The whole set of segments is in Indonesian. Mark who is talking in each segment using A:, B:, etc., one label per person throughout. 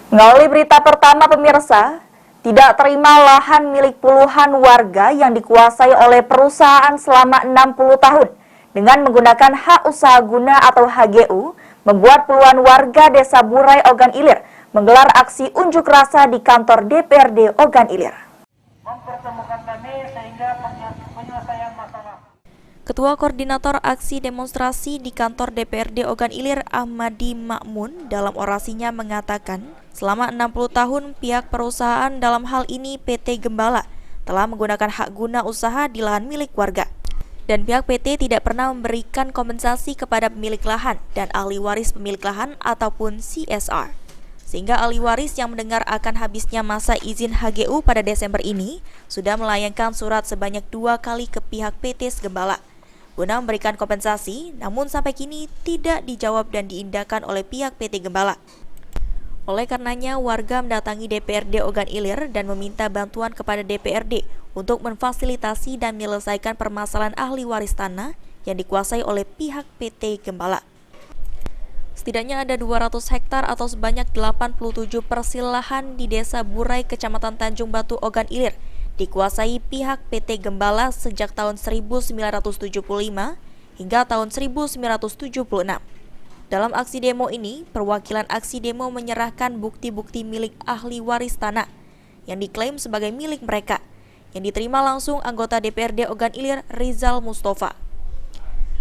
A: Mengawali berita pertama pemirsa, tidak terima lahan milik puluhan warga yang dikuasai oleh perusahaan selama 60 tahun dengan menggunakan hak usaha guna atau HGU, membuat puluhan warga Desa Burai Ogan Ilir menggelar aksi unjuk rasa di kantor DPRD Ogan Ilir.
B: Mempertemukan kami sehingga penyelesaian masalah.
A: Ketua Koordinator Aksi Demonstrasi di kantor DPRD Ogan Ilir, Ahmadi Makmun, dalam orasinya mengatakan, selama 60 tahun pihak perusahaan, dalam hal ini PT Gembala, telah menggunakan hak guna usaha di lahan milik warga. Dan pihak PT tidak pernah memberikan kompensasi kepada pemilik lahan dan ahli waris pemilik lahan ataupun CSR. Sehingga ahli waris yang mendengar akan habisnya masa izin HGU pada Desember ini sudah melayangkan surat sebanyak 2 kali ke pihak PT Gembala guna memberikan kompensasi, namun sampai kini tidak dijawab dan diindahkan oleh pihak PT Gembala. Oleh karenanya, warga mendatangi DPRD Ogan Ilir dan meminta bantuan kepada DPRD untuk memfasilitasi dan menyelesaikan permasalahan ahli waris tanah yang dikuasai oleh pihak PT Gembala. Setidaknya ada 200 hektar atau sebanyak 87 persil lahan di Desa Burai, Kecamatan Tanjung Batu, Ogan Ilir, dikuasai pihak PT Gembala sejak tahun 1975 hingga tahun 1976. Dalam aksi demo ini, perwakilan aksi demo menyerahkan bukti-bukti milik ahli waris tanah yang diklaim sebagai milik mereka, yang diterima langsung anggota DPRD Ogan Ilir, Rizal Mustafa.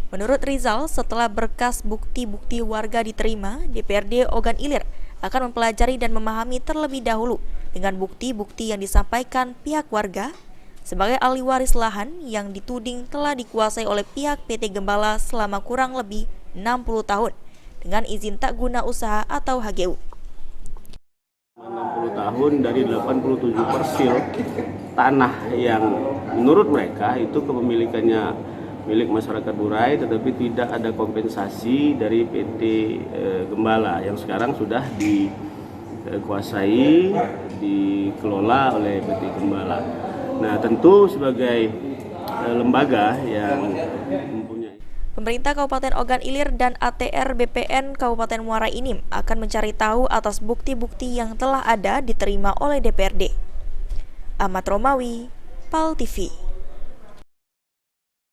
A: Menurut Rizal, setelah berkas bukti-bukti warga diterima, DPRD Ogan Ilir akan mempelajari dan memahami terlebih dahulu dengan bukti-bukti yang disampaikan pihak warga sebagai ahli waris lahan yang dituding telah dikuasai oleh pihak PT Gembala selama kurang lebih 60 tahun dengan izin tak guna usaha atau HGU.
C: 60 tahun dari 87 persil tanah yang menurut mereka itu kepemilikannya milik masyarakat Burai, tetapi tidak ada kompensasi dari PT Gembala yang sekarang sudah dikuasai, dikelola oleh PT Gembala. Nah, tentu sebagai lembaga yang mempunyai
A: Pemerintah Kabupaten Ogan Ilir dan ATR BPN Kabupaten Muara Enim akan mencari tahu atas bukti-bukti yang telah ada diterima oleh DPRD. Ahmad Romawi, PAL TV.